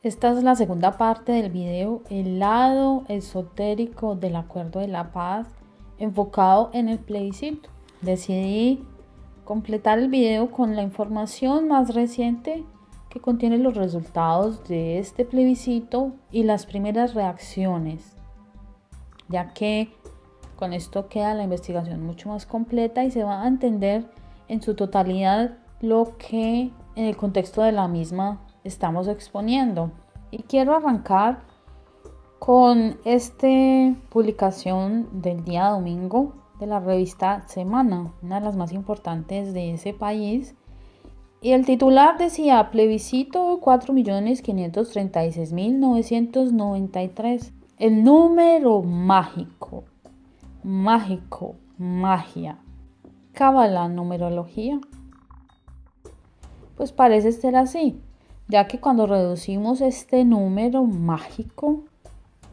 Esta es la segunda parte del video, el lado esotérico del Acuerdo de la Paz enfocado en el plebiscito. Decidí completar el video con la información más reciente que contiene los resultados de este plebiscito y las primeras reacciones, ya que con esto queda la investigación mucho más completa y se va a entender en su totalidad lo que en el contexto de la misma estamos exponiendo. Y quiero arrancar con esta publicación del día domingo de la revista Semana, una de las más importantes de ese país. Y el titular decía: plebiscito 4.536.993. El número mágico, magia, cábala, numerología. Pues parece ser así, ya que cuando reducimos este número mágico,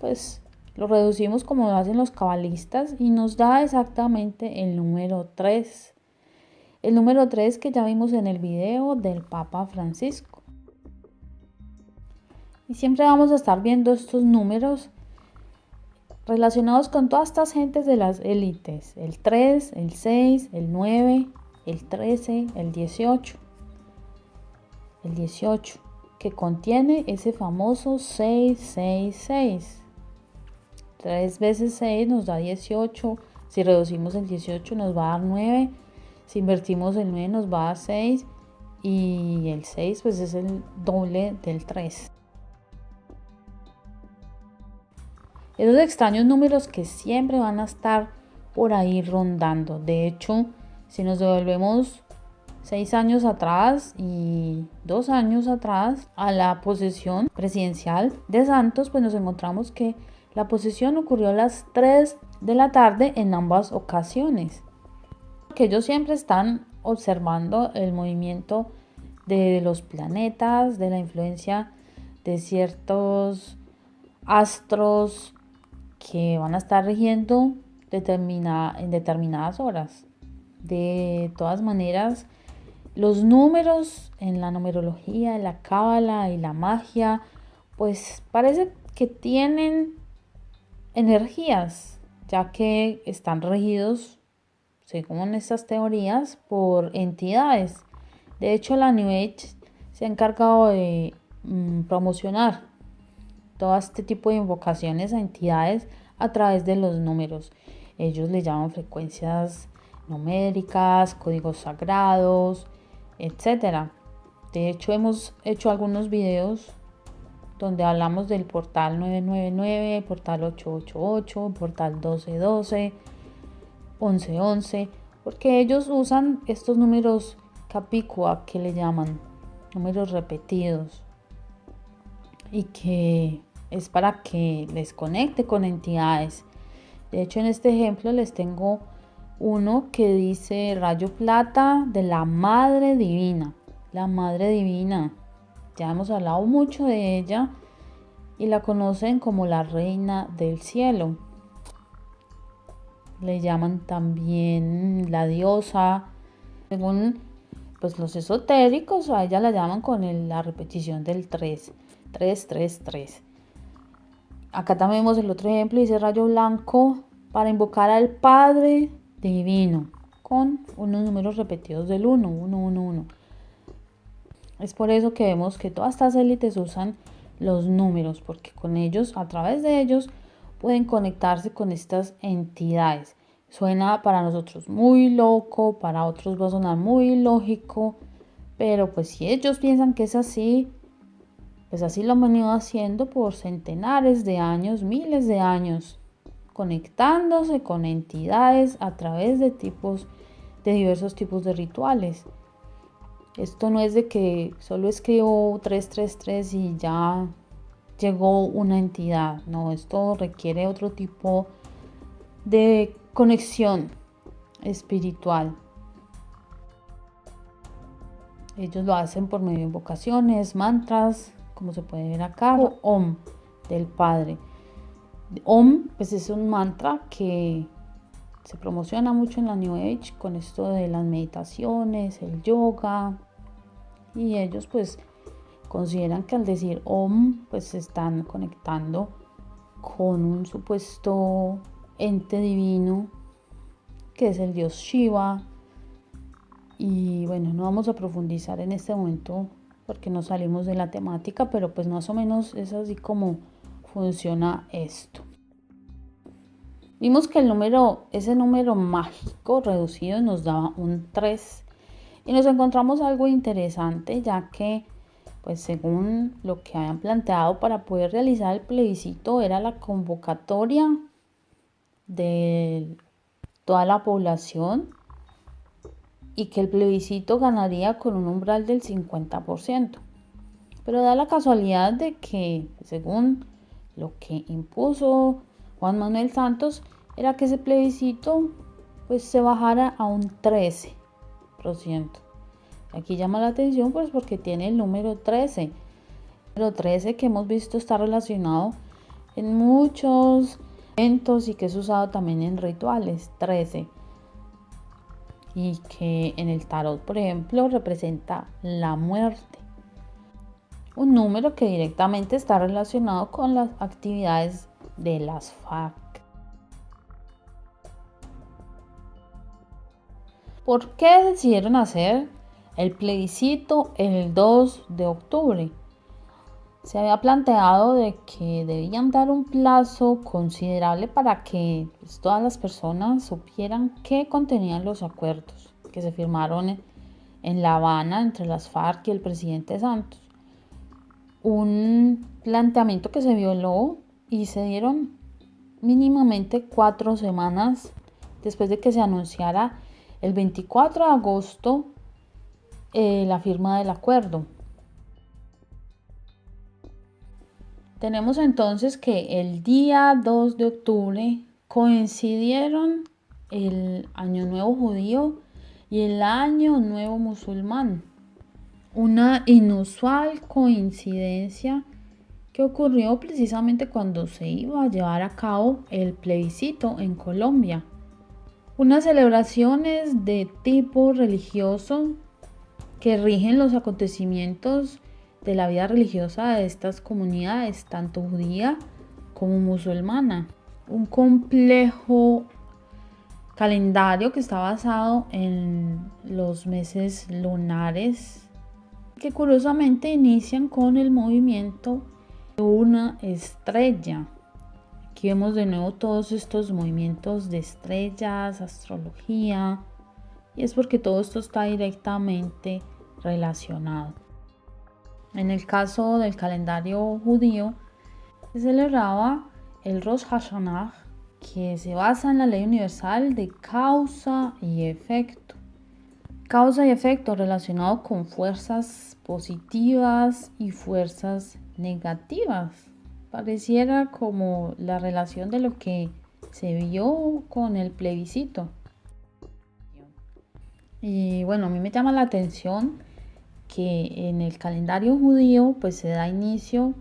pues lo reducimos como lo hacen los cabalistas y nos da exactamente el número 3. El número 3 que ya vimos en el video del Papa Francisco. Y siempre vamos a estar viendo estos números relacionados con todas estas gentes de las élites. El 3, el 6, el 9, el 13, el 18. El 18, que contiene ese famoso 666. 3 veces 6 nos da 18. Si reducimos el 18 nos va a dar 9. Si invertimos el 9 nos va a dar 6. Y el 6 pues es el doble del 3. Esos extraños números que siempre van a estar por ahí rondando. De hecho, si nos devolvemos 6 años atrás y 2 años atrás a la posesión presidencial de Santos, pues nos encontramos que la posesión ocurrió a las 3 de la tarde en ambas ocasiones. Que ellos siempre están observando el movimiento de los planetas, de la influencia de ciertos astros que van a estar rigiendo en determinadas horas. De todas maneras, los números en la numerología, en la cábala y la magia, pues parece que tienen energías, ya que están regidos, según estas teorías, por entidades. De hecho, la New Age se ha encargado de promocionar todo este tipo de invocaciones a entidades a través de los números. Ellos le llaman frecuencias numéricas, códigos sagrados, etcétera. De hecho, hemos hecho algunos videos donde hablamos del portal 999, portal 888, portal 1212, 1111, porque ellos usan estos números capicua, que le llaman números repetidos, y que es para que les conecte con entidades. De hecho, en este ejemplo les tengo uno que dice rayo plata de la Madre Divina. La Madre Divina, ya hemos hablado mucho de ella y la conocen como la Reina del Cielo. Le llaman también la diosa. Según pues los esotéricos, a ella la llaman con la repetición del 3. 3, 3, 3. Acá también vemos el otro ejemplo, dice rayo blanco para invocar al Padre Divino, con unos números repetidos del 1, 1, 1, 1. Es por eso que vemos que todas estas élites usan los números, porque con ellos, a través de ellos, pueden conectarse con estas entidades. Suena para nosotros muy loco, para otros va a sonar muy lógico, pero pues si ellos piensan que es así, pues así lo han venido haciendo por centenares de años, miles de años, conectándose con entidades a través de diversos tipos de rituales. Esto no es de que solo escribo 333 y ya llegó una entidad. No, esto requiere otro tipo de conexión espiritual. Ellos lo hacen por medio de invocaciones, mantras, como se puede ver acá, o Om del Padre. Om pues es un mantra que se promociona mucho en la New Age con esto de las meditaciones, el yoga, y ellos pues consideran que al decir Om, pues se están conectando con un supuesto ente divino que es el dios Shiva. Y bueno, no vamos a profundizar en este momento porque no salimos de la temática, pero pues más o menos es así como funciona esto. Vimos que ese número mágico reducido nos daba un 3 y nos encontramos algo interesante, ya que pues según lo que habían planteado para poder realizar el plebiscito era la convocatoria de toda la población y que el plebiscito ganaría con un umbral del 50%. Pero da la casualidad de que, según lo que impuso Juan Manuel Santos, era que ese plebiscito pues se bajara a un 13%. Aquí llama la atención pues porque tiene el número 13. El número 13 que hemos visto está relacionado en muchos eventos y que es usado también en rituales, 13. Y que en el tarot, por ejemplo, representa la muerte. Un número que directamente está relacionado con las actividades de las FARC. ¿Por qué decidieron hacer el plebiscito el 2 de octubre? Se había planteado de que debían dar un plazo considerable para que pues, todas las personas supieran qué contenían los acuerdos que se firmaron en La Habana entre las FARC y el presidente Santos. Un planteamiento que se violó y se dieron mínimamente 4 semanas después de que se anunciara el 24 de agosto la firma del acuerdo. Tenemos entonces que el día 2 de octubre coincidieron el Año Nuevo Judío y el Año Nuevo Musulmán. Una inusual coincidencia que ocurrió precisamente cuando se iba a llevar a cabo el plebiscito en Colombia. Unas celebraciones de tipo religioso que rigen los acontecimientos de la vida religiosa de estas comunidades, tanto judía como musulmana. Un complejo calendario que está basado en los meses lunares, que curiosamente inician con el movimiento de una estrella. Aquí vemos de nuevo todos estos movimientos de estrellas, astrología, y es porque todo esto está directamente relacionado. En el caso del calendario judío, se celebraba el Rosh Hashanah, que se basa en la ley universal de causa y efecto. Causa y efecto relacionado con fuerzas positivas y fuerzas negativas. Pareciera como la relación de lo que se vio con el plebiscito. Y bueno, a mí me llama la atención que en el calendario judío pues se da inicio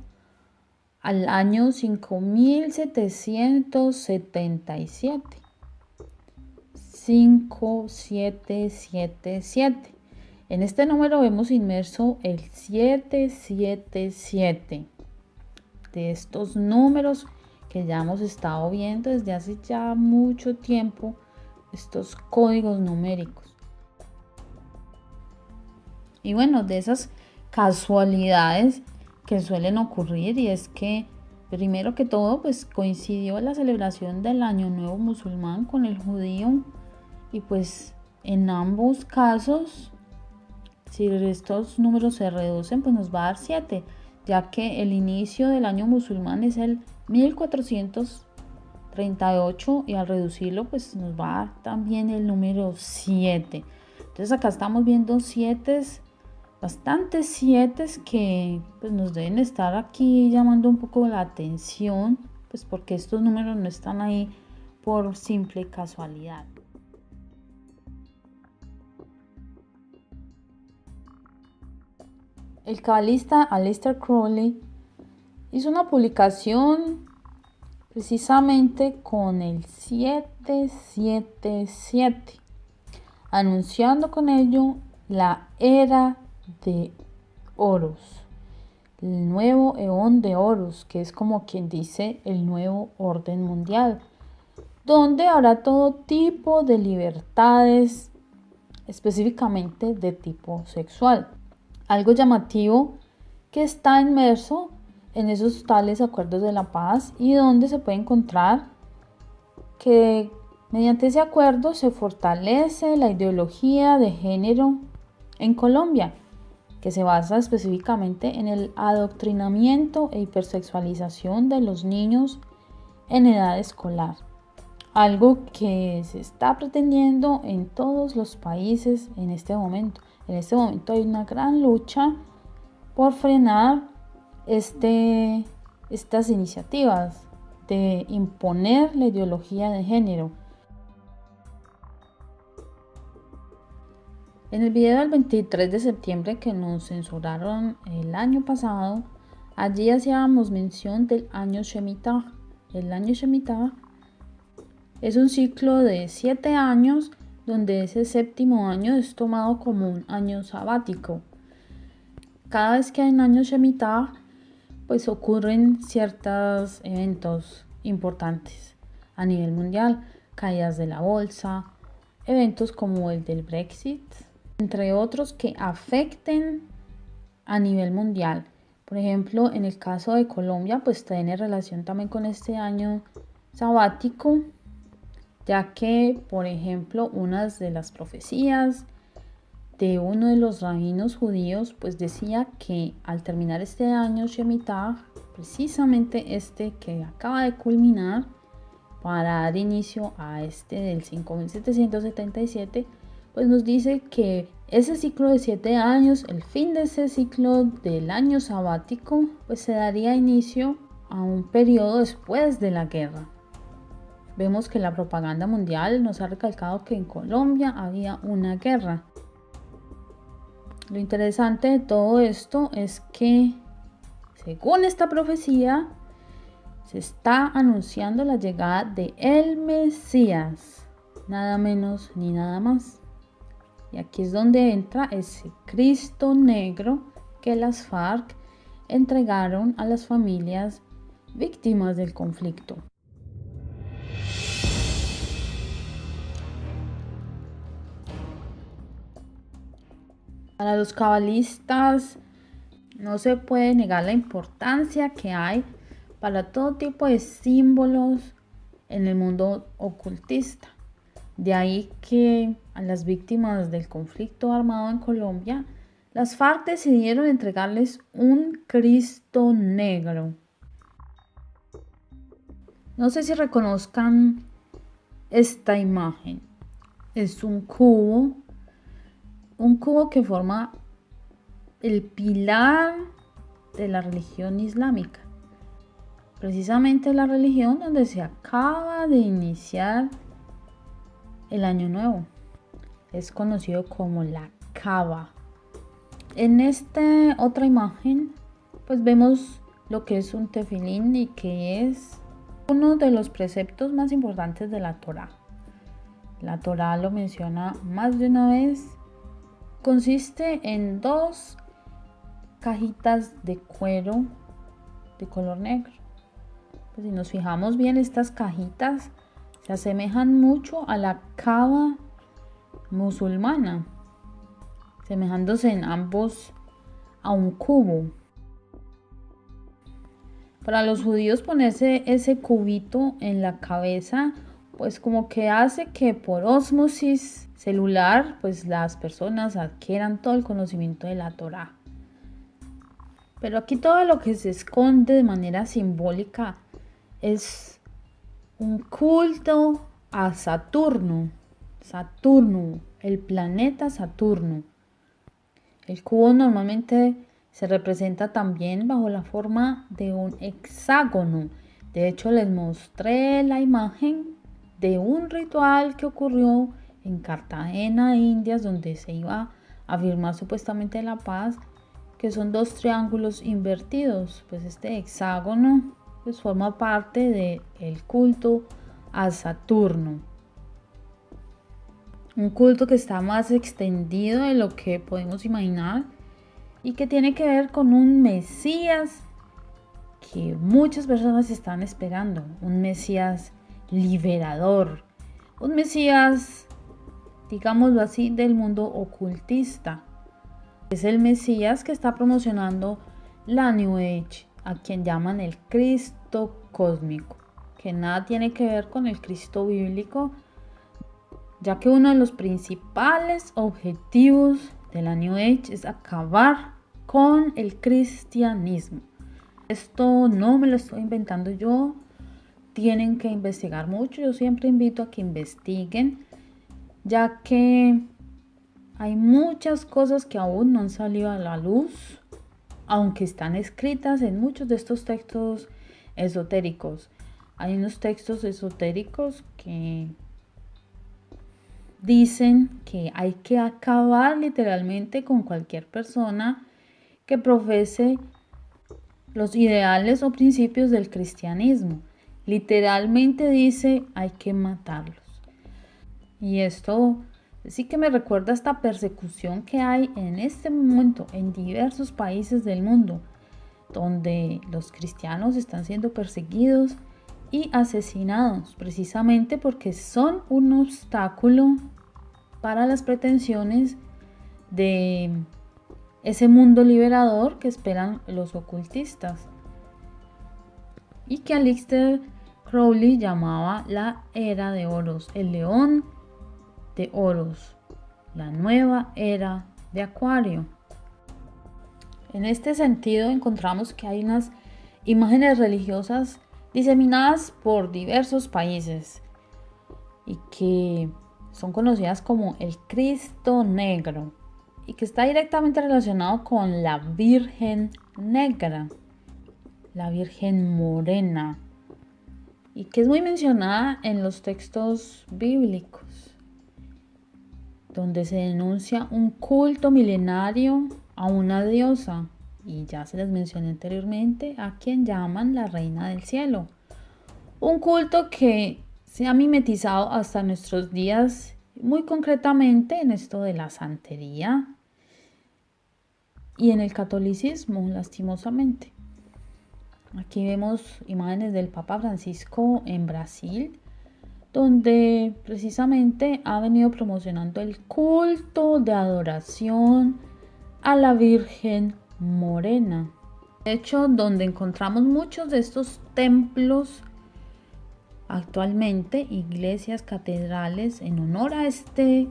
al año 5777. 5777. En este número vemos inmerso el 777. De estos números que ya hemos estado viendo desde hace ya mucho tiempo, estos códigos numéricos. Y bueno, de esas casualidades que suelen ocurrir, y es que primero que todo pues coincidió la celebración del Año Nuevo Musulmán con el judío, y pues en ambos casos, si estos números se reducen, pues nos va a dar 7, ya que el inicio del año musulmán es el 1438 y al reducirlo pues nos va a dar también el número 7. Entonces acá estamos viendo 7, bastantes 7 que pues nos deben estar aquí llamando un poco la atención, pues porque estos números no están ahí por simple casualidad. El cabalista Aleister Crowley hizo una publicación precisamente con el 777, anunciando con ello la era de Horus. el nuevo eón de Horus, que es como quien dice el nuevo orden mundial, donde habrá todo tipo de libertades, específicamente de tipo sexual. Algo llamativo que está inmerso en esos tales acuerdos de la paz y donde se puede encontrar que mediante ese acuerdo se fortalece la ideología de género en Colombia, que se basa específicamente en el adoctrinamiento e hipersexualización de los niños en edad escolar. Algo que se está pretendiendo en todos los países en este momento. En este momento hay una gran lucha por frenar estas iniciativas de imponer la ideología de género. En el video del 23 de septiembre que nos censuraron el año pasado, allí hacíamos mención del año Shemitah. El año Shemitah es un ciclo de 7 años donde ese séptimo año es tomado como un año sabático. Cada vez que hay un año Shemitah, pues ocurren ciertos eventos importantes a nivel mundial, caídas de la bolsa, eventos como el del Brexit, entre otros que afecten a nivel mundial. Por ejemplo, en el caso de Colombia, pues tiene relación también con este año sabático, ya que, por ejemplo, una de las profecías de uno de los rabinos judíos, pues decía que al terminar este año Shemitah, precisamente este que acaba de culminar, para dar inicio a este del 5777, pues nos dice que ese ciclo de 7 años, el fin de ese ciclo del año sabático, pues se daría inicio a un periodo después de la guerra. Vemos que la propaganda mundial nos ha recalcado que en Colombia había una guerra. Lo interesante de todo esto es que, según esta profecía, se está anunciando la llegada de el Mesías, nada menos ni nada más. Y aquí es donde entra ese Cristo negro que las FARC entregaron a las familias víctimas del conflicto. Para los cabalistas no se puede negar la importancia que hay para todo tipo de símbolos en el mundo ocultista. De ahí que a las víctimas del conflicto armado en Colombia, las FARC decidieron entregarles un Cristo negro. No sé si reconozcan esta imagen. Es un cubo que forma el pilar de la religión islámica. Precisamente la religión donde se acaba de iniciar el año nuevo. Es conocido como la Kaaba. En esta otra imagen, pues vemos lo que es un tefilín y que es uno de los preceptos más importantes de la Torá. La Torá lo menciona más de una vez. Consiste en 2 cajitas de cuero de color negro. Pues si nos fijamos bien, estas cajitas se asemejan mucho a la Kaaba musulmana, semejándose en ambos a un cubo. Para los judíos ponerse ese cubito en la cabeza, pues como que hace que por ósmosis celular, pues las personas adquieran todo el conocimiento de la Torá. Pero aquí todo lo que se esconde de manera simbólica es un culto a Saturno, el planeta Saturno. El cubo normalmente se representa también bajo la forma de un hexágono. De hecho, les mostré la imagen de un ritual que ocurrió en Cartagena, Indias, donde se iba a firmar supuestamente la paz, que son 2 triángulos invertidos. Pues este hexágono pues forma parte del culto a Saturno. Un culto que está más extendido de lo que podemos imaginar y que tiene que ver con un Mesías que muchas personas están esperando, un Mesías liberador, un Mesías, digámoslo así, del mundo ocultista. Es el Mesías que está promocionando la New Age, a quien llaman el Cristo cósmico, que nada tiene que ver con el Cristo bíblico, ya que uno de los principales objetivos de la New Age es acabar con el cristianismo. Esto no me lo estoy inventando yo, tienen que investigar mucho. Yo siempre invito a que investiguen, ya que hay muchas cosas que aún no han salido a la luz, aunque están escritas en muchos de estos textos esotéricos. Hay unos textos esotéricos que dicen que hay que acabar literalmente con cualquier persona que profese los ideales o principios del cristianismo. Literalmente dice hay que matarlos. Y esto sí que me recuerda a esta persecución que hay en este momento en diversos países del mundo, donde los cristianos están siendo perseguidos y asesinados precisamente porque son un obstáculo para las pretensiones de ese mundo liberador que esperan los ocultistas y que Aleister Crowley llamaba la era de oros, el león de oros, la nueva era de Acuario. En este sentido encontramos que hay unas imágenes religiosas diseminadas por diversos países y que son conocidas como el Cristo Negro y que está directamente relacionado con la Virgen Negra, la Virgen Morena, y que es muy mencionada en los textos bíblicos, donde se denuncia un culto milenario a una diosa, y ya se les mencioné anteriormente, a quien llaman la Reina del Cielo. Un culto que se ha mimetizado hasta nuestros días, muy concretamente en esto de la santería y en el catolicismo, lastimosamente. Aquí vemos imágenes del Papa Francisco en Brasil, donde precisamente ha venido promocionando el culto de adoración a la Virgen Morena. De hecho, donde encontramos muchos de estos templos actualmente, iglesias, catedrales, en honor a este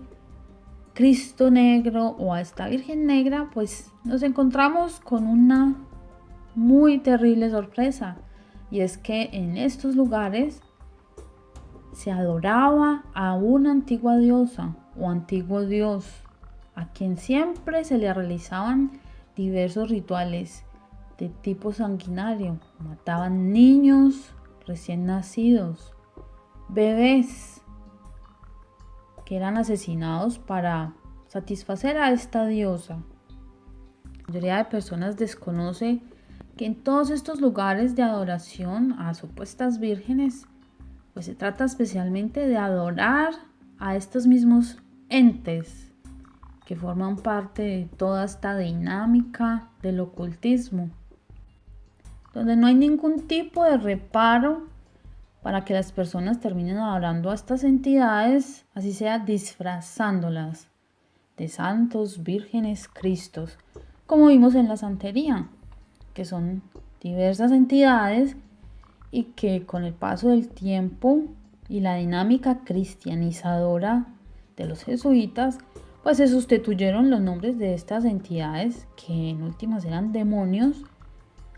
Cristo Negro o a esta Virgen Negra, pues nos encontramos con una muy terrible sorpresa, y es que en estos lugares se adoraba a una antigua diosa o antiguo dios, a quien siempre se le realizaban diversos rituales de tipo sanguinario. Mataban niños recién nacidos, bebés que eran asesinados para satisfacer a esta diosa. La mayoría de personas desconoce que en todos estos lugares de adoración a supuestas vírgenes, pues se trata especialmente de adorar a estos mismos entes que forman parte de toda esta dinámica del ocultismo, donde no hay ningún tipo de reparo para que las personas terminen adorando a estas entidades, así sea disfrazándolas de santos, vírgenes, cristos, como vimos en la santería, que son diversas entidades y que con el paso del tiempo y la dinámica cristianizadora de los jesuitas, pues se sustituyeron los nombres de estas entidades, que en últimas eran demonios,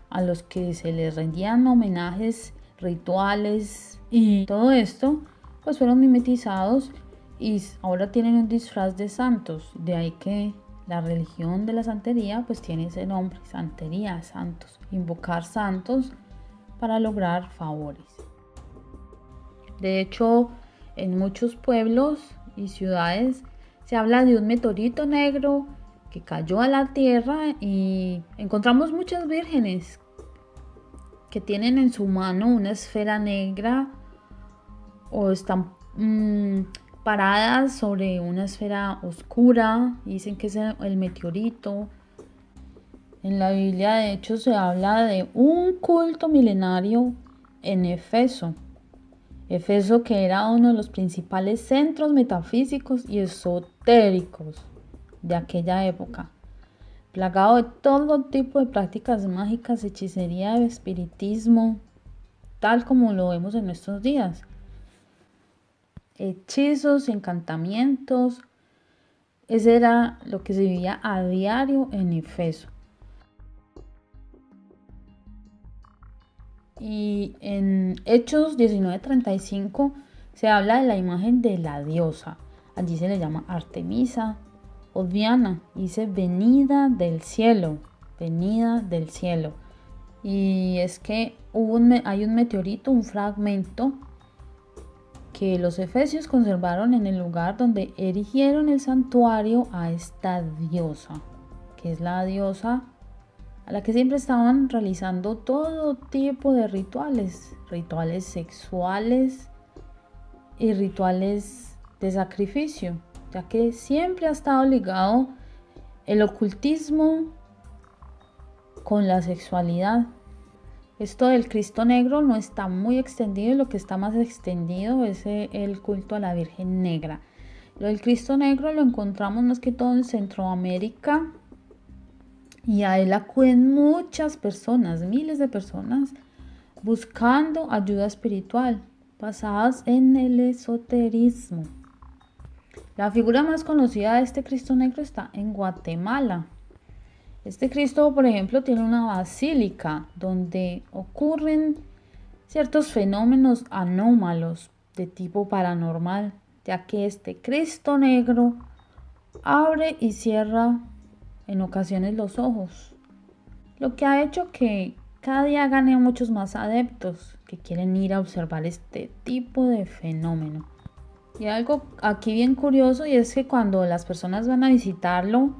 a los que se les rendían homenajes, rituales, y todo esto pues fueron mimetizados y ahora tienen un disfraz de santos. De ahí que la religión de la santería pues tiene ese nombre, santería, santos, invocar santos para lograr favores. De hecho, en muchos pueblos y ciudades se habla de un meteorito negro que cayó a la tierra, y encontramos muchas vírgenes que tienen en su mano una esfera negra o están paradas sobre una esfera oscura y dicen que es el meteorito. En la Biblia, de hecho, se habla de un culto milenario en Éfeso. Éfeso, que era uno de los principales centros metafísicos y esotéricos de aquella época, plagado de todo tipo de prácticas mágicas, hechicería, espiritismo, tal como lo vemos en nuestros días. Hechizos, encantamientos, ese era lo que se vivía a diario en Éfeso. Y en Hechos 19:35 se habla de la imagen de la diosa. Allí se le llama Artemisa o Diana. Dice venida del cielo, venida del cielo. Y es que hay un meteorito, un fragmento que los efesios conservaron en el lugar donde erigieron el santuario a esta diosa, que es la diosa a la que siempre estaban realizando todo tipo de rituales, rituales sexuales y rituales de sacrificio, ya que siempre ha estado ligado el ocultismo con la sexualidad. Esto del Cristo Negro no está muy extendido, lo que está más extendido es el culto a la Virgen Negra. Lo del Cristo Negro lo encontramos más que todo en Centroamérica, y a él acuden muchas personas, miles de personas, buscando ayuda espiritual, basadas en el esoterismo. La figura más conocida de este Cristo Negro está en Guatemala. Este Cristo, por ejemplo, tiene una basílica donde ocurren ciertos fenómenos anómalos de tipo paranormal, ya que este Cristo Negro abre y cierra en ocasiones los ojos, lo que ha hecho que cada día gane muchos más adeptos que quieren ir a observar este tipo de fenómeno. Y algo aquí bien curioso, y es que cuando las personas van a visitarlo,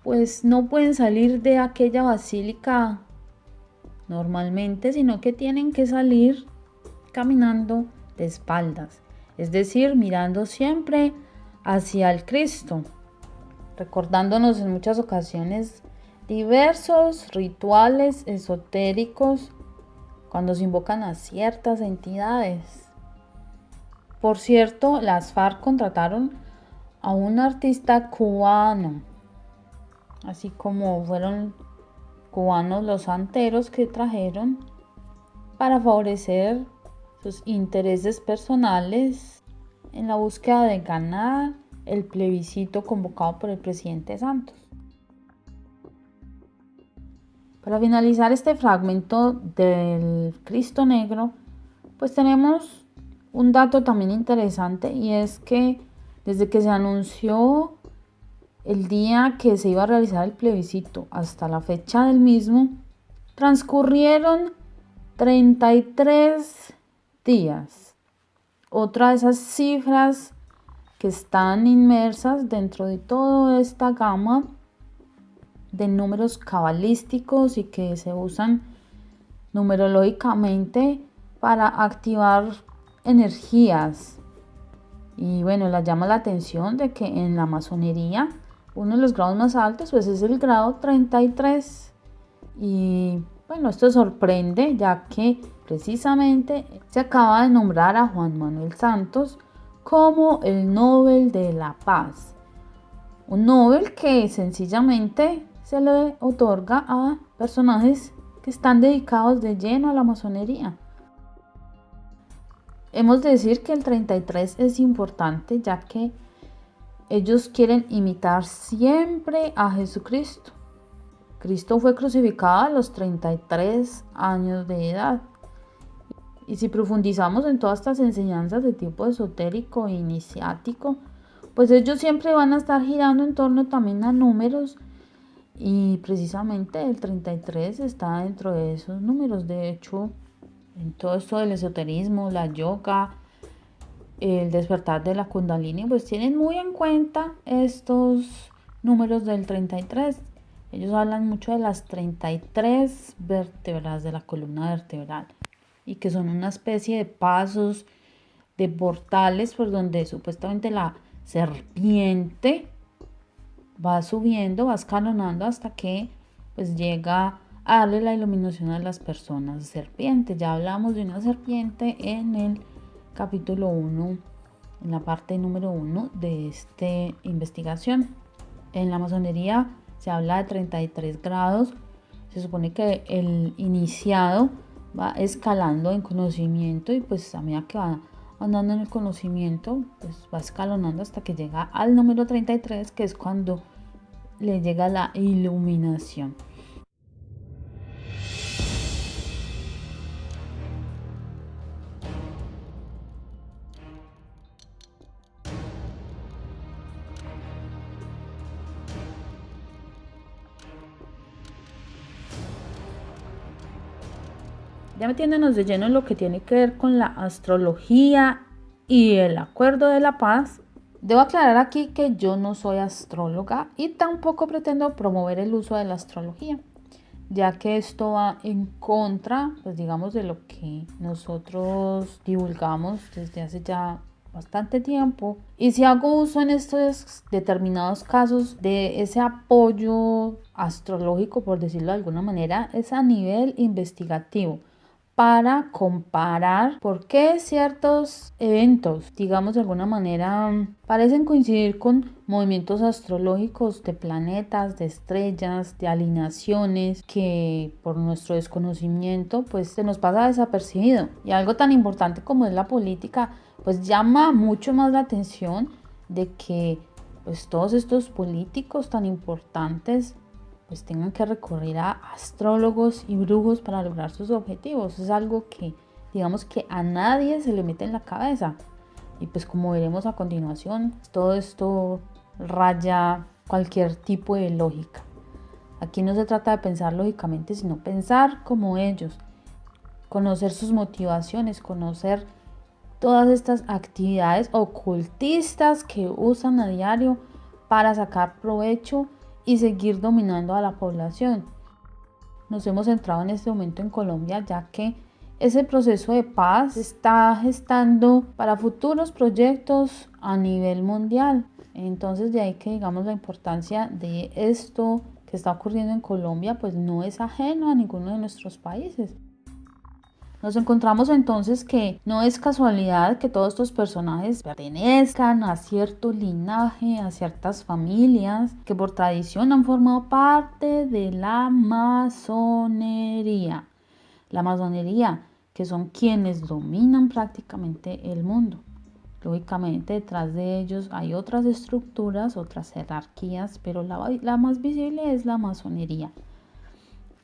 pues no pueden salir de aquella basílica normalmente, sino que tienen que salir caminando de espaldas, es decir, mirando siempre hacia el Cristo, recordándonos en muchas ocasiones diversos rituales esotéricos cuando se invocan a ciertas entidades. Por cierto, las FARC contrataron a un artista cubano, así como fueron cubanos los santeros que trajeron para favorecer sus intereses personales en la búsqueda de ganar el plebiscito convocado por el presidente Santos. Para finalizar este fragmento del Cristo Negro, pues tenemos un dato también interesante, y es que desde que se anunció el día que se iba a realizar el plebiscito hasta la fecha del mismo, transcurrieron 33 días. Otra de esas cifras que están inmersas dentro de toda esta gama de números cabalísticos y que se usan numerológicamente para activar energías. Y bueno, la llama la atención de que en la masonería uno de los grados más altos pues es el grado 33. Y bueno, esto sorprende, ya que precisamente se acaba de nombrar a Juan Manuel Santos como el Nobel de la Paz. Un Nobel que sencillamente se le otorga a personajes que están dedicados de lleno a la masonería. Hemos de decir que el 33 es importante, ya que ellos quieren imitar siempre a Jesucristo. Cristo fue crucificado a los 33 años de edad. Y si profundizamos en todas estas enseñanzas de tipo esotérico e iniciático, pues ellos siempre van a estar girando en torno también a números, y precisamente el 33 está dentro de esos números. De hecho, en todo esto del esoterismo, la yoga, el despertar de la Kundalini, pues tienen muy en cuenta estos números del 33. Ellos hablan mucho de las 33 vértebras de la columna vertebral, y que son una especie de pasos, de portales por donde supuestamente la serpiente va subiendo, va escalonando hasta que pues llega a darle la iluminación a las personas. Serpiente, ya hablamos de una serpiente en el capítulo 1, en la parte número 1 de esta investigación. En la masonería se habla de 33 grados. Se supone que el iniciado va escalando en conocimiento y pues a medida que va andando en el conocimiento, pues va escalonando hasta que llega al número 33, que es cuando le llega la iluminación. Ya metiéndonos de lleno en lo que tiene que ver con la astrología y el acuerdo de la paz, debo aclarar aquí que yo no soy astróloga y tampoco pretendo promover el uso de la astrología, ya que esto va en contra, pues digamos, de lo que nosotros divulgamos desde hace ya bastante tiempo. Y si hago uso en estos determinados casos de ese apoyo astrológico, por decirlo de alguna manera, es a nivel investigativo, para comparar por qué ciertos eventos, digamos de alguna manera, parecen coincidir con movimientos astrológicos de planetas, de estrellas, de alineaciones que por nuestro desconocimiento pues se nos pasa desapercibido. Y algo tan importante como es la política pues llama mucho más la atención de que pues todos estos políticos tan importantes pues tengan que recurrir a astrólogos y brujos para lograr sus objetivos. Es algo que digamos que a nadie se le mete en la cabeza. Y pues como veremos a continuación, todo esto raya cualquier tipo de lógica. Aquí no se trata de pensar lógicamente, sino pensar como ellos. Conocer sus motivaciones, conocer todas estas actividades ocultistas que usan a diario para sacar provecho y seguir dominando a la población. Nos hemos centrado en este momento en Colombia, ya que ese proceso de paz está gestando para futuros proyectos a nivel mundial. Entonces de ahí que digamos la importancia de esto que está ocurriendo en Colombia, pues no es ajeno a ninguno de nuestros países. Nos encontramos entonces que no es casualidad que todos estos personajes pertenezcan a cierto linaje, a ciertas familias que por tradición han formado parte de la masonería. La masonería, que son quienes dominan prácticamente el mundo. Lógicamente detrás de ellos hay otras estructuras, otras jerarquías, pero la más visible es la masonería.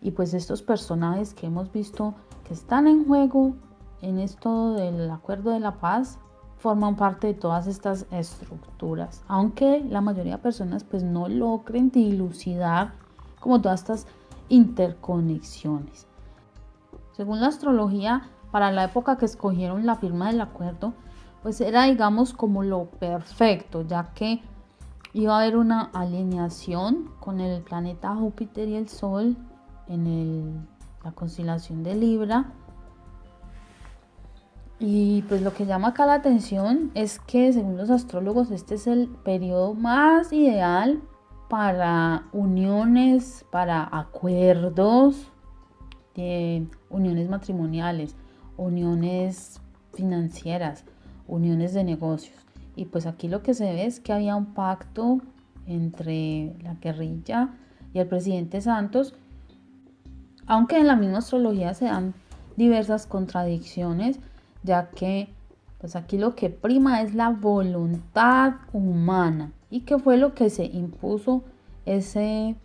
Y pues estos personajes que hemos visto que están en juego en esto del acuerdo de la paz forman parte de todas estas estructuras, aunque la mayoría de personas pues no logren dilucidar como todas estas interconexiones. Según la astrología, para la época que escogieron la firma del acuerdo, pues era digamos como lo perfecto, ya que iba a haber una alineación con el planeta Júpiter y el Sol en la constelación de Libra. Y pues lo que llama acá la atención es que según los astrólogos este es el periodo más ideal para uniones, para acuerdos, uniones matrimoniales, uniones financieras, uniones de negocios. Y pues aquí lo que se ve es que había un pacto entre la guerrilla y el presidente Santos, aunque en la misma astrología se dan diversas contradicciones, ya que pues aquí lo que prima es la voluntad humana. ¿Y qué fue lo que se impuso ese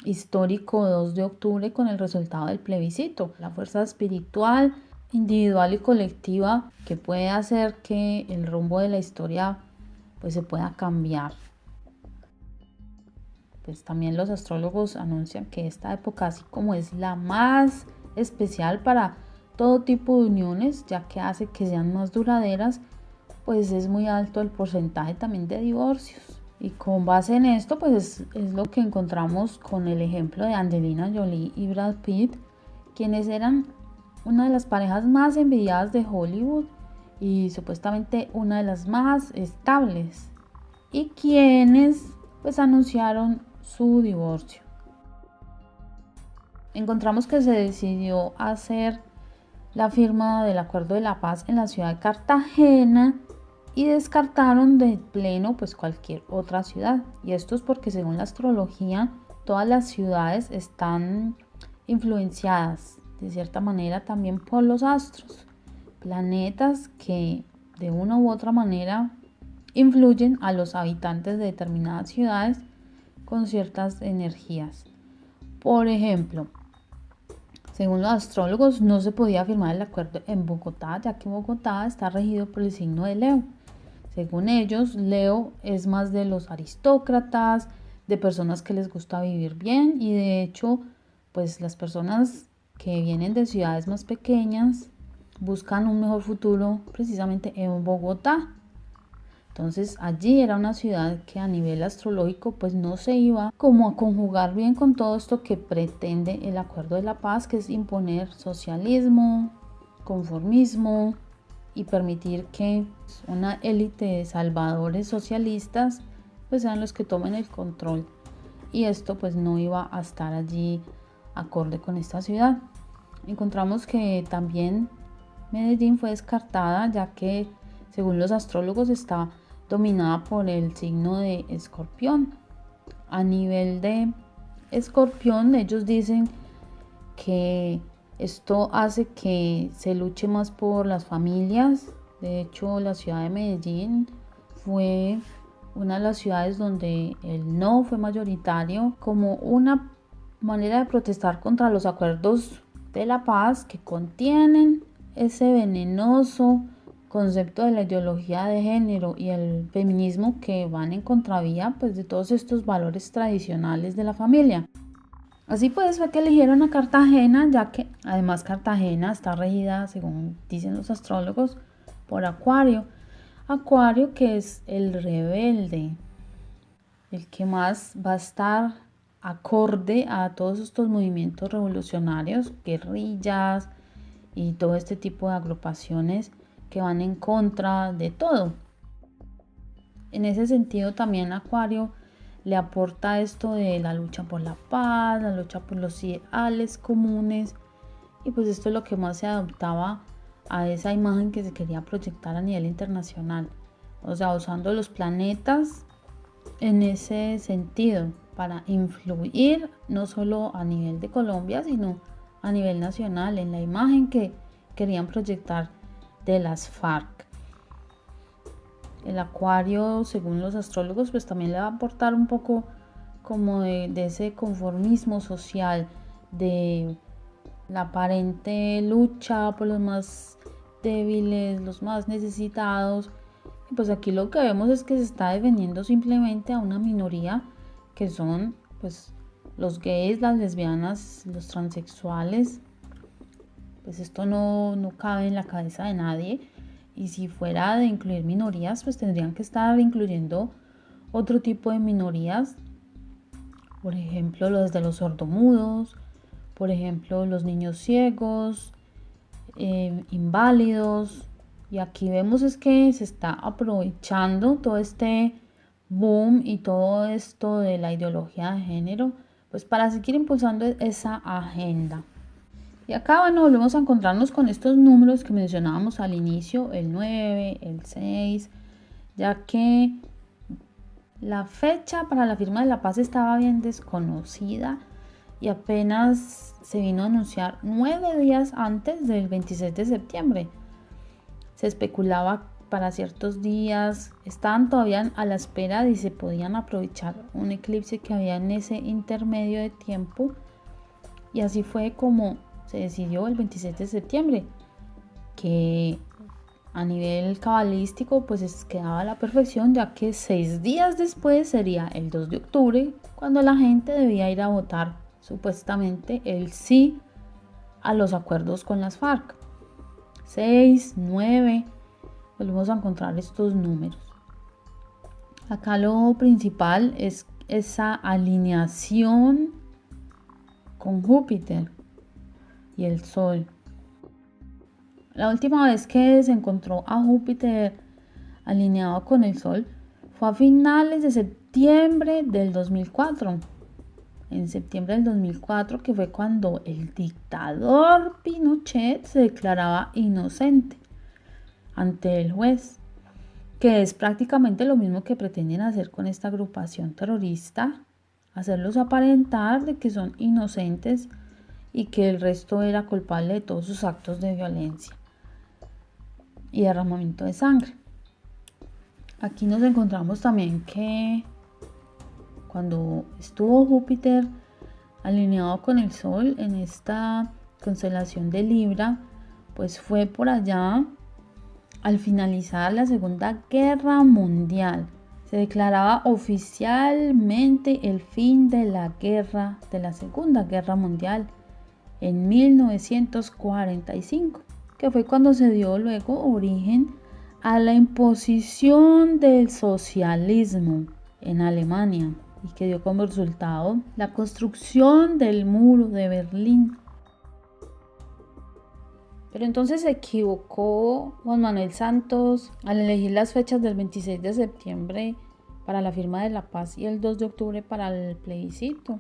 histórico 2 de octubre con el resultado del plebiscito? La fuerza espiritual, individual y colectiva que puede hacer que el rumbo de la historia pues se pueda cambiar. Pues también los astrólogos anuncian que esta época, así como es la más especial para todo tipo de uniones, ya que hace que sean más duraderas, pues es muy alto el porcentaje también de divorcios. Y con base en esto, pues es lo que encontramos con el ejemplo de Angelina Jolie y Brad Pitt, quienes eran una de las parejas más envidiadas de Hollywood y supuestamente una de las más estables, y quienes pues anunciaron su divorcio. encontramos que se decidió hacer la firma del Acuerdo de la Paz en la ciudad de Cartagena y descartaron de pleno pues cualquier otra ciudad. Y esto es porque según la astrología todas las ciudades están influenciadas de cierta manera también por los astros, planetas que de una u otra manera influyen a los habitantes de determinadas ciudades con ciertas energías. Por ejemplo, según los astrólogos, no se podía firmar el acuerdo en Bogotá, ya que Bogotá está regido por el signo de Leo. Según ellos, Leo es más de los aristócratas, de personas que les gusta vivir bien y de hecho, pues las personas que vienen de ciudades más pequeñas buscan un mejor futuro precisamente en Bogotá. Entonces allí era una ciudad que a nivel astrológico pues no se iba como a conjugar bien con todo esto que pretende el Acuerdo de la Paz, que es imponer socialismo, conformismo y permitir que una élite de salvadores socialistas pues sean los que tomen el control. Y esto pues no iba a estar allí acorde con esta ciudad. Encontramos que también Medellín fue descartada ya que según los astrólogos está dominada por el signo de Escorpión. A nivel de Escorpión, ellos dicen que esto hace que se luche más por las familias. De hecho, la ciudad de Medellín fue una de las ciudades donde el no fue mayoritario como una manera de protestar contra los acuerdos de la paz que contienen ese venenoso concepto de la ideología de género y el feminismo que van en contravía pues de todos estos valores tradicionales de la familia. Así pues fue que eligieron a Cartagena, ya que además Cartagena está regida, según dicen los astrólogos, por Acuario. Acuario que es el rebelde, el que más va a estar acorde a todos estos movimientos revolucionarios, guerrillas y todo este tipo de agrupaciones que van en contra de todo. En ese sentido también Acuario le aporta esto de la lucha por la paz, la lucha por los ideales comunes y pues esto es lo que más se adaptaba a esa imagen que se quería proyectar a nivel internacional, o sea, usando los planetas en ese sentido para influir no solo a nivel de Colombia sino a nivel nacional en la imagen que querían proyectar de las FARC. El Acuario, según los astrólogos, pues también le va a aportar un poco como de ese conformismo social, de la aparente lucha por los más débiles, los más necesitados. Y pues aquí lo que vemos es que se está defendiendo simplemente a una minoría que son pues los gays, las lesbianas, los transexuales. Pues esto no cabe en la cabeza de nadie y si fuera de incluir minorías pues tendrían que estar incluyendo otro tipo de minorías, por ejemplo los de los sordomudos, por ejemplo los niños ciegos, inválidos. Y aquí vemos es que se está aprovechando todo este boom y todo esto de la ideología de género pues para seguir impulsando esa agenda. Y acá, bueno, volvemos a encontrarnos con estos números que mencionábamos al inicio, el 9, el 6, ya que la fecha para la firma de la paz estaba bien desconocida y apenas se vino a anunciar 9 días antes del 26 de septiembre. Se especulaba para ciertos días, estaban todavía a la espera de si se podían aprovechar un eclipse que había en ese intermedio de tiempo y así fue como se decidió el 26 de septiembre, que a nivel cabalístico pues quedaba a la perfección, ya que 6 días después sería el 2 de octubre, cuando la gente debía ir a votar supuestamente el sí a los acuerdos con las FARC. 6, 9, volvemos a encontrar estos números. Acá lo principal es esa alineación con Júpiter y el Sol. La última vez que se encontró a Júpiter alineado con el Sol fue a finales de septiembre del 2004. en septiembre del 2004, que fue cuando el dictador Pinochet se declaraba inocente ante el juez, que es prácticamente lo mismo que pretenden hacer con esta agrupación terrorista, hacerlos aparentar de que son inocentes y que el resto era culpable de todos sus actos de violencia y derramamiento de sangre. Aquí nos encontramos también que cuando estuvo Júpiter alineado con el Sol en esta constelación de Libra, pues fue por allá al finalizar la Segunda Guerra Mundial. Se declaraba oficialmente el fin de la Segunda Guerra Mundial en 1945, que fue cuando se dio luego origen a la imposición del socialismo en Alemania y que dio como resultado la construcción del muro de Berlín. Pero entonces se equivocó Juan Manuel Santos al elegir las fechas del 26 de septiembre para la firma de la paz y el 2 de octubre para el plebiscito.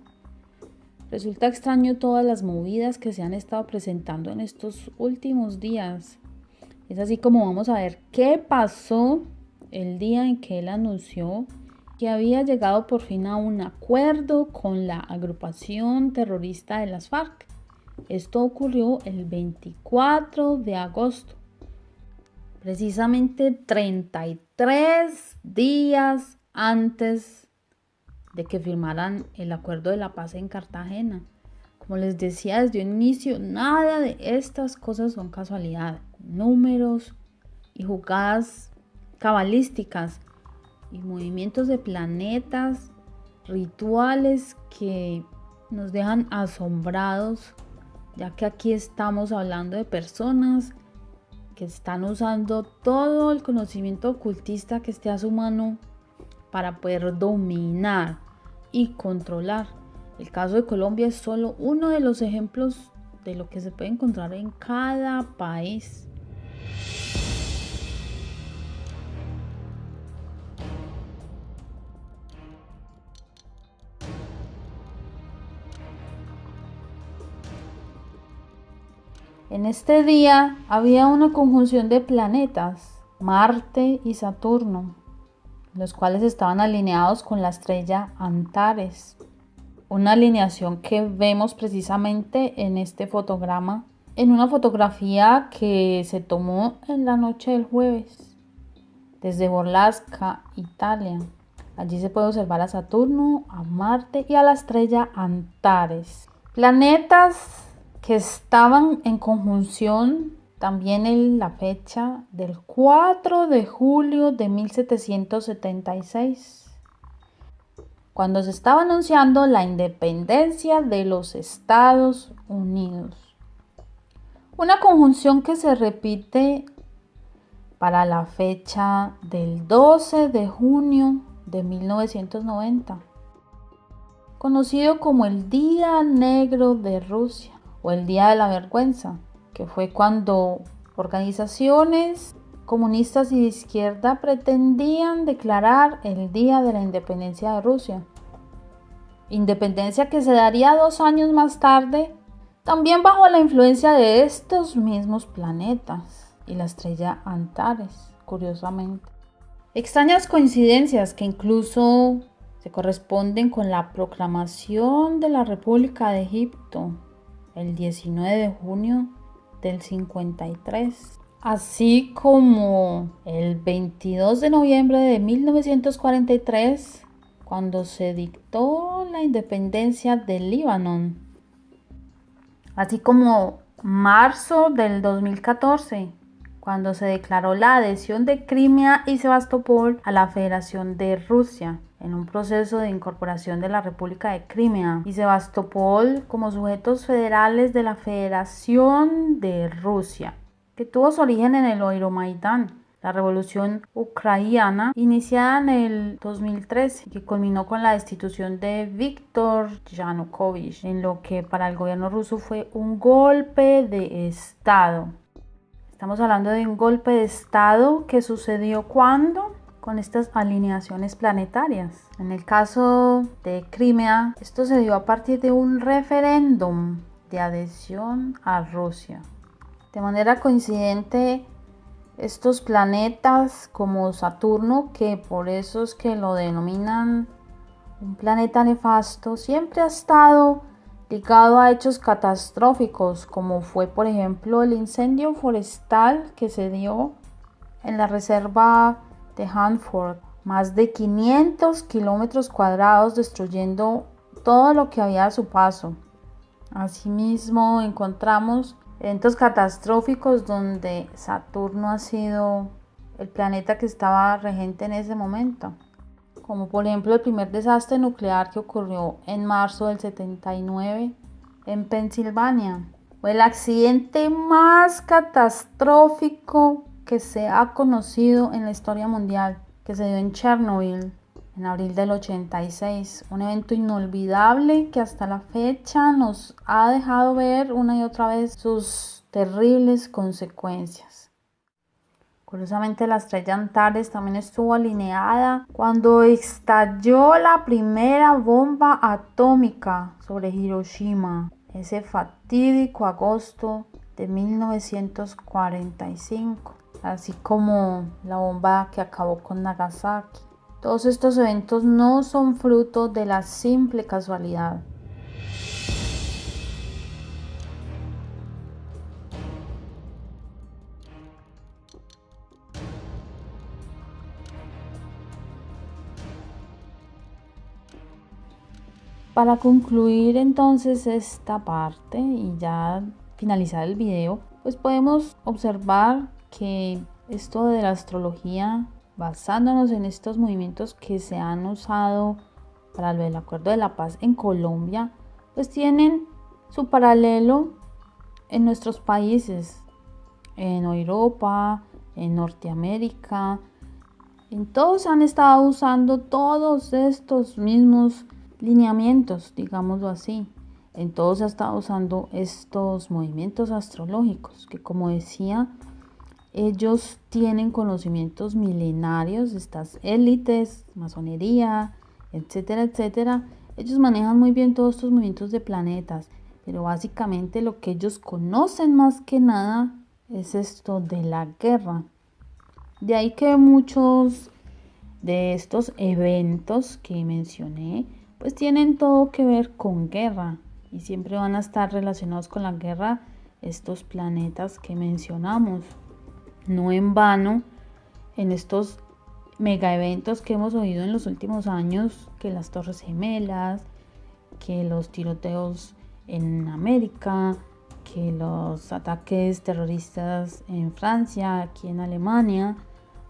Resulta extraño todas las movidas que se han estado presentando en estos últimos días. Es así como vamos a ver qué pasó el día en que él anunció que había llegado por fin a un acuerdo con la agrupación terrorista de las FARC. Esto ocurrió el 24 de agosto, precisamente 33 días antes de que firmaran el acuerdo de la paz en Cartagena. Como les decía desde un inicio, nada de estas cosas son casualidad. Números y jugadas cabalísticas y movimientos de planetas, rituales que nos dejan asombrados, ya que aquí estamos hablando de personas que están usando todo el conocimiento ocultista que esté a su mano para poder dominar y controlar. El caso de Colombia es solo uno de los ejemplos de lo que se puede encontrar en cada país. En este día había una conjunción de planetas, Marte y Saturno, los cuales estaban alineados con la estrella Antares. Una alineación que vemos precisamente en este fotograma, en una fotografía que se tomó en la noche del jueves, desde Borlasca, Italia. Allí se puede observar a Saturno, a Marte y a la estrella Antares. Planetas que estaban en conjunción también en la fecha del 4 de julio de 1776, cuando se estaba anunciando la independencia de los Estados Unidos. Una conjunción que se repite para la fecha del 12 de junio de 1990, conocido como el Día Negro de Rusia o el Día de la Vergüenza, que fue cuando organizaciones comunistas y de izquierda pretendían declarar el Día de la Independencia de Rusia. Independencia que se daría 2 años más tarde, también bajo la influencia de estos mismos planetas y la estrella Antares, curiosamente. Extrañas coincidencias que incluso se corresponden con la proclamación de la República de Egipto el 19 de junio del 53, así como el 22 de noviembre de 1943, cuando se dictó la independencia del Líbano, así como marzo del 2014, cuando se declaró la adhesión de Crimea y Sebastopol a la Federación de Rusia, en un proceso de incorporación de la República de Crimea y Sebastopol como sujetos federales de la Federación de Rusia, que tuvo su origen en el Euromaidán, la revolución ucraniana iniciada en el 2013, que culminó con la destitución de Víktor Yanukovych, en lo que para el gobierno ruso fue un golpe de Estado. Estamos hablando de un golpe de Estado que sucedió cuando con estas alineaciones planetarias. En el caso de Crimea, esto se dio a partir de un referéndum de adhesión a Rusia. De manera coincidente, estos planetas como Saturno, que por eso es que lo denominan un planeta nefasto, siempre ha estado ligado a hechos catastróficos, como fue por ejemplo el incendio forestal que se dio en la reserva de Hanford, más de 500 kilómetros cuadrados, destruyendo todo lo que había a su paso. Asimismo, encontramos eventos catastróficos donde Saturno ha sido el planeta que estaba regente en ese momento, como por ejemplo el primer desastre nuclear que ocurrió en marzo del 79 en Pensilvania. Fue el accidente más catastrófico que se ha conocido en la historia mundial, que se dio en Chernobyl en abril del 86, un evento inolvidable que hasta la fecha nos ha dejado ver una y otra vez sus terribles consecuencias. Curiosamente, la estrella Antares también estuvo alineada cuando estalló la primera bomba atómica sobre Hiroshima, ese fatídico agosto de 1945, así como la bomba que acabó con Nagasaki. Todos estos eventos no son fruto de la simple casualidad. Para concluir entonces esta parte y ya finalizar el video, pues podemos observar que esto de la astrología, basándonos en estos movimientos que se han usado para lo del Acuerdo de la Paz en Colombia, pues tienen su paralelo en nuestros países, en Europa, en Norteamérica. En todos han estado usando todos estos mismos lineamientos, digámoslo así. En todos se ha estado usando estos movimientos astrológicos, que como decía, ellos tienen conocimientos milenarios, estas élites, masonería, etcétera, etcétera. Ellos manejan muy bien todos estos movimientos de planetas, pero básicamente lo que ellos conocen más que nada es esto de la guerra. De ahí que muchos de estos eventos que mencioné, pues tienen todo que ver con guerra y siempre van a estar relacionados con la guerra estos planetas que mencionamos. No en vano, en estos mega eventos que hemos oído en los últimos años, que las Torres Gemelas, que los tiroteos en América, que los ataques terroristas en Francia, aquí en Alemania,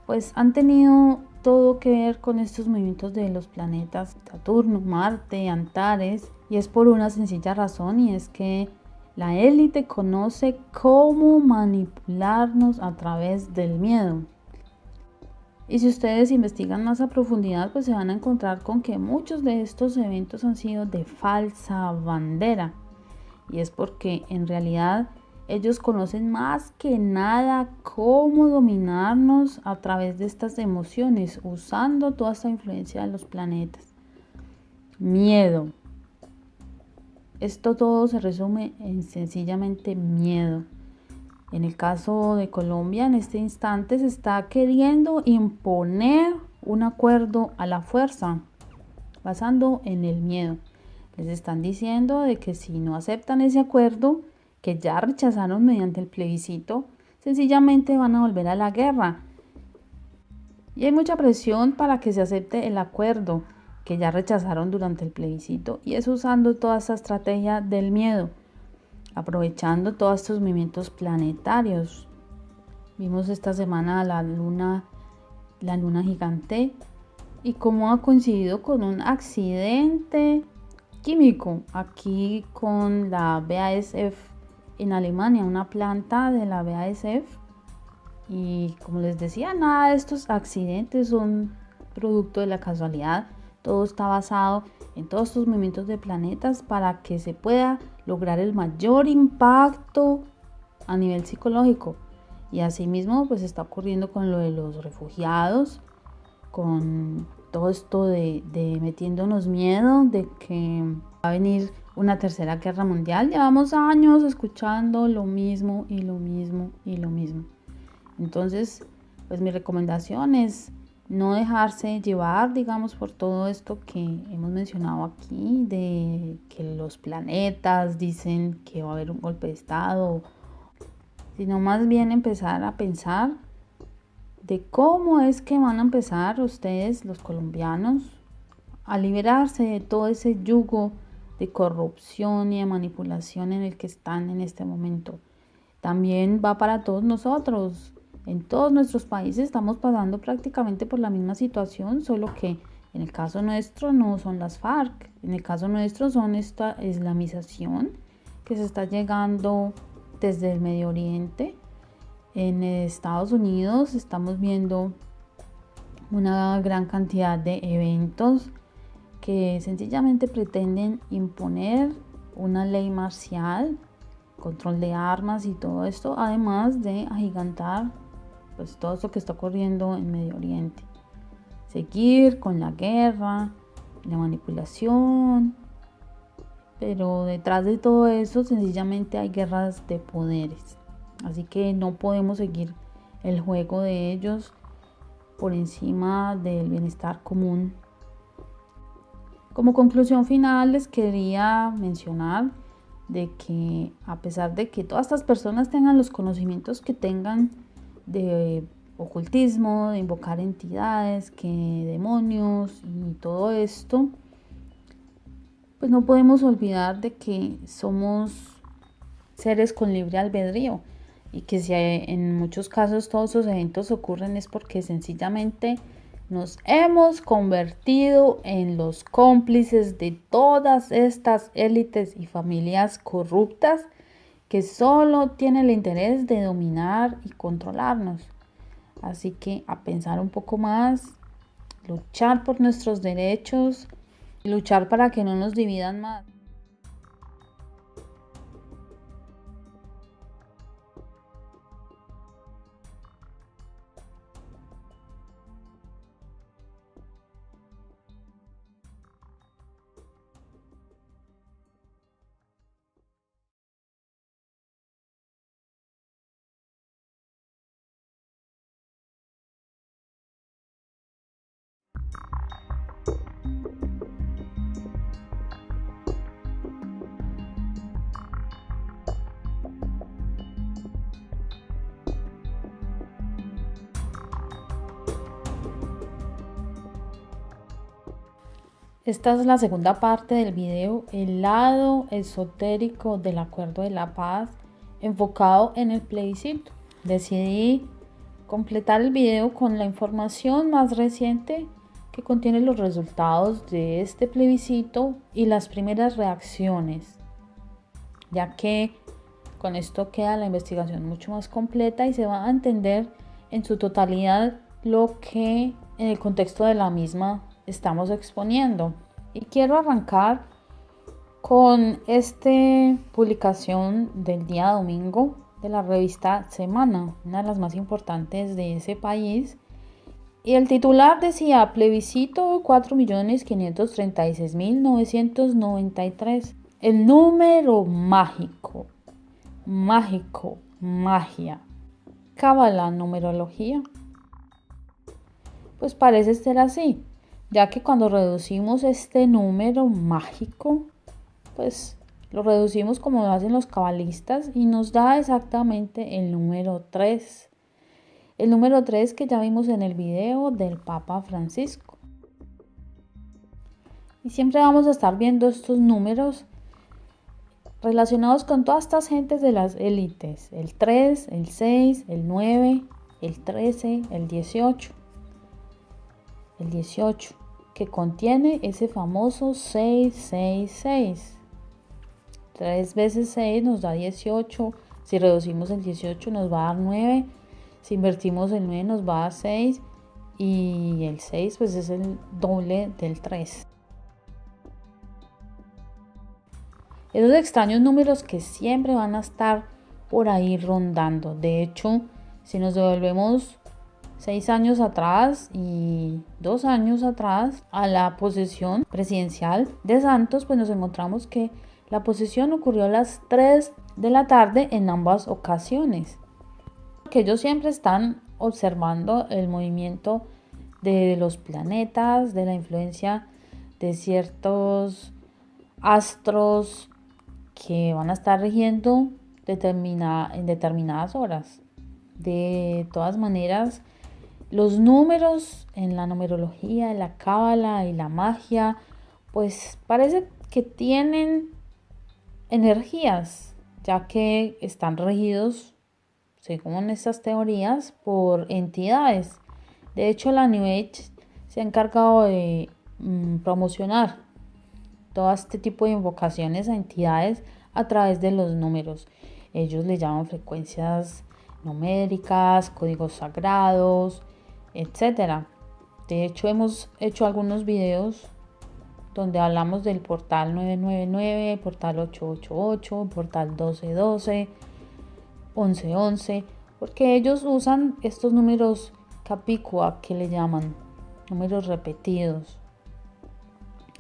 pues han tenido todo que ver con estos movimientos de los planetas Saturno, Marte, Antares, y es por una sencilla razón, y es que la élite conoce cómo manipularnos a través del miedo. Y si ustedes investigan más a profundidad, pues se van a encontrar con que muchos de estos eventos han sido de falsa bandera. Y es porque en realidad ellos conocen más que nada cómo dominarnos a través de estas emociones, usando toda esta influencia de los planetas. Miedo. Esto todo se resume en sencillamente miedo. En el caso de Colombia, en este instante se está queriendo imponer un acuerdo a la fuerza, basando en el miedo. Les están diciendo de que si no aceptan ese acuerdo, que ya rechazaron mediante el plebiscito, sencillamente van a volver a la guerra. Y hay mucha presión para que se acepte el acuerdo que ya rechazaron durante el plebiscito, y es usando toda esta estrategia del miedo, aprovechando todos estos movimientos planetarios. Vimos esta semana la luna gigante, y cómo ha coincidido con un accidente químico aquí con la BASF en Alemania, una planta de la BASF. Y como les decía, nada de estos accidentes son producto de la casualidad. Todo está basado en todos estos movimientos de planetas para que se pueda lograr el mayor impacto a nivel psicológico. Y asimismo, pues está ocurriendo con lo de los refugiados, con todo esto de metiéndonos miedo de que va a venir una tercera guerra mundial. Llevamos años escuchando lo mismo y lo mismo y lo mismo. Entonces, pues mi recomendación es no dejarse llevar, digamos, por todo esto que hemos mencionado aquí, de que los planetas dicen que va a haber un golpe de estado, sino más bien empezar a pensar de cómo es que van a empezar ustedes, los colombianos, a liberarse de todo ese yugo de corrupción y de manipulación en el que están en este momento. También va para todos nosotros. En todos nuestros países estamos pasando prácticamente por la misma situación, solo que en el caso nuestro no son las FARC, en el caso nuestro son esta islamización que se está llegando desde el Medio Oriente. En Estados Unidos estamos viendo una gran cantidad de eventos que sencillamente pretenden imponer una ley marcial, control de armas y todo esto, además de agigantar pues todo esto que está ocurriendo en Medio Oriente. Seguir con la guerra, la manipulación, pero detrás de todo eso sencillamente hay guerras de poderes. Así que no podemos seguir el juego de ellos por encima del bienestar común. Como conclusión final les quería mencionar de que a pesar de que todas estas personas tengan los conocimientos que tengan de ocultismo, de invocar entidades, que demonios y todo esto, pues no podemos olvidar de que somos seres con libre albedrío y que si en muchos casos todos esos eventos ocurren es porque sencillamente nos hemos convertido en los cómplices de todas estas élites y familias corruptas que solo tienen el interés de dominar y controlarnos. Así que a pensar un poco más, luchar por nuestros derechos y luchar para que no nos dividan más. Esta es la segunda parte del video, el lado esotérico del Acuerdo de la Paz, enfocado en el plebiscito. Decidí completar el video con la información más reciente que contiene los resultados de este plebiscito y las primeras reacciones, ya que con esto queda la investigación mucho más completa y se va a entender en su totalidad lo que en el contexto de la misma estamos exponiendo. Y quiero arrancar con esta publicación del día domingo de la revista Semana, una de las más importantes de ese país. Y el titular decía: plebiscito 4.536.993. El número mágico, magia, cábala, numerología. Pues parece ser así, ya que cuando reducimos este número mágico, pues lo reducimos como lo hacen los cabalistas y nos da exactamente el número 3. El número 3 que ya vimos en el video del Papa Francisco. Y siempre vamos a estar viendo estos números relacionados con todas estas gentes de las élites. El 3, el 6, el 9, el 13, el 18. El 18, que contiene ese famoso 666. 3 veces 6 nos da 18. Si reducimos el 18 nos va a dar 9. Si invertimos el 9 nos va a dar 6. Y el 6 pues es el doble del 3. Esos extraños números que siempre van a estar por ahí rondando. De hecho, si nos devolvemos 6 años atrás y 2 años atrás a la posesión presidencial de Santos, pues nos encontramos que la posesión ocurrió a las 3 de la tarde en ambas ocasiones. Que ellos siempre están observando el movimiento de los planetas, de la influencia de ciertos astros que van a estar rigiendo en determinadas horas. De todas maneras, los números en la numerología, en la cábala y la magia, pues parece que tienen energías, ya que están regidos, según estas teorías, por entidades. De hecho, la New Age se ha encargado de promocionar todo este tipo de invocaciones a entidades a través de los números. Ellos le llaman frecuencias numéricas, códigos sagrados, etcétera. De hecho, hemos hecho algunos videos donde hablamos del portal 999, portal 888, portal 1212, 1111, porque ellos usan estos números capicua, que le llaman números repetidos,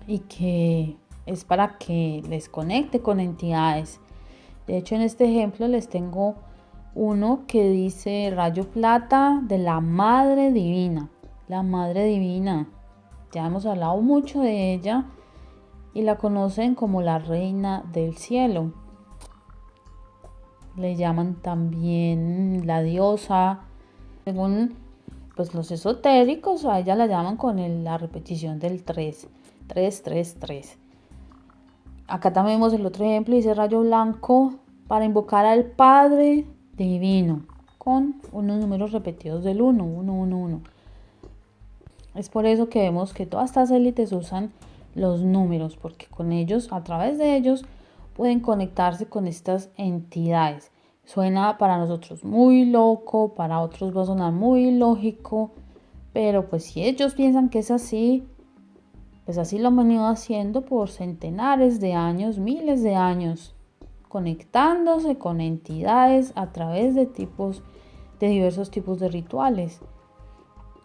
y que es para que les conecte con entidades. De hecho, en este ejemplo les tengo uno que dice rayo plata de la Madre Divina. La Madre Divina, ya hemos hablado mucho de ella y la conocen como la Reina del Cielo. Le llaman también la diosa. Según pues los esotéricos, a ella la llaman con la repetición del 3, 3, 3, 3. Acá también vemos el otro ejemplo, dice rayo blanco para invocar al Padre Divino, con unos números repetidos del 1, 1, 1, 1. Es por eso que vemos que todas estas élites usan los números, porque con ellos, a través de ellos, pueden conectarse con estas entidades. Suena para nosotros muy loco, para otros va a sonar muy lógico, pero pues si ellos piensan que es así, pues así lo han venido haciendo por centenares de años, miles de años, conectándose con entidades a través de diversos tipos de rituales.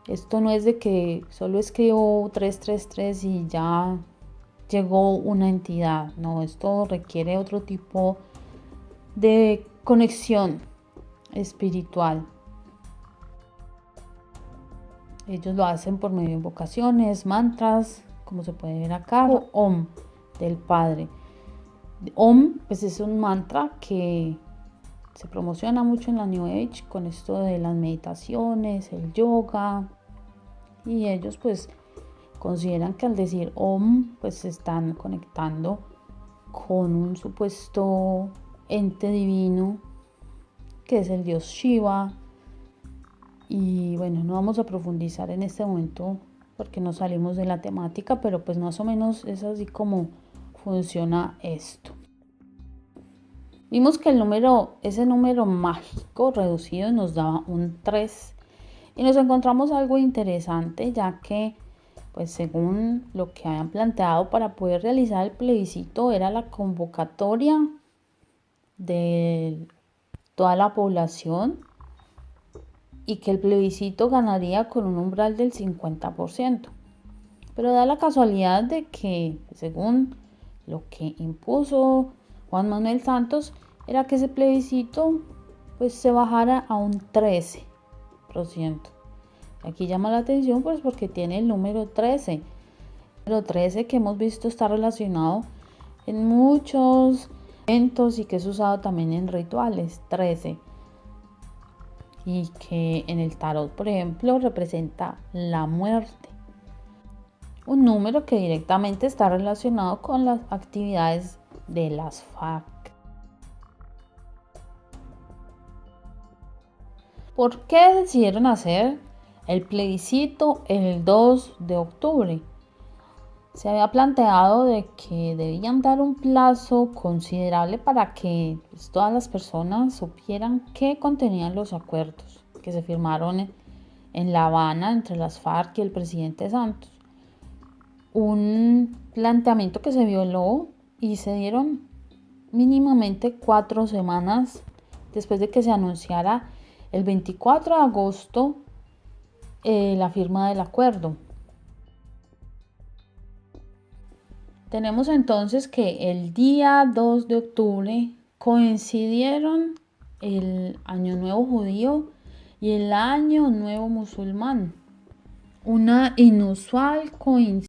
Esto no es de que solo escribo 333 y ya llegó una entidad. No, esto requiere otro tipo de conexión espiritual. Ellos lo hacen por medio de invocaciones, mantras, como se puede ver acá, o Om del Padre. Om pues es un mantra que se promociona mucho en la New Age con esto de las meditaciones, el yoga, y ellos pues consideran que al decir Om pues se están conectando con un supuesto ente divino que es el dios Shiva. Y bueno, no vamos a profundizar en este momento porque no salimos de la temática, pero pues más o menos es así como funciona esto. Vimos que ese número mágico reducido nos daba un 3 y nos encontramos algo interesante, ya que pues según lo que habían planteado para poder realizar el plebiscito era la convocatoria de toda la población y que el plebiscito ganaría con un umbral del 50%. Pero da la casualidad de que, según lo que impuso Juan Manuel Santos, era que ese plebiscito pues se bajara a un 13%. Aquí llama la atención pues porque tiene el número 13. El número 13 que hemos visto está relacionado en muchos eventos y que es usado también en rituales, 13. Y que en el tarot, por ejemplo, representa la muerte. Un número que directamente está relacionado con las actividades de las FARC. ¿Por qué decidieron hacer el plebiscito el 2 de octubre? Se había planteado de que debían dar un plazo considerable para que pues, todas las personas supieran qué contenían los acuerdos que se firmaron en La Habana entre las FARC y el presidente Santos. Un planteamiento que se violó y se dieron mínimamente 4 semanas después de que se anunciara el 24 de agosto la firma del acuerdo. Tenemos entonces que el día 2 de octubre coincidieron el Año Nuevo judío y el Año Nuevo musulmán. Una inusual coincidencia.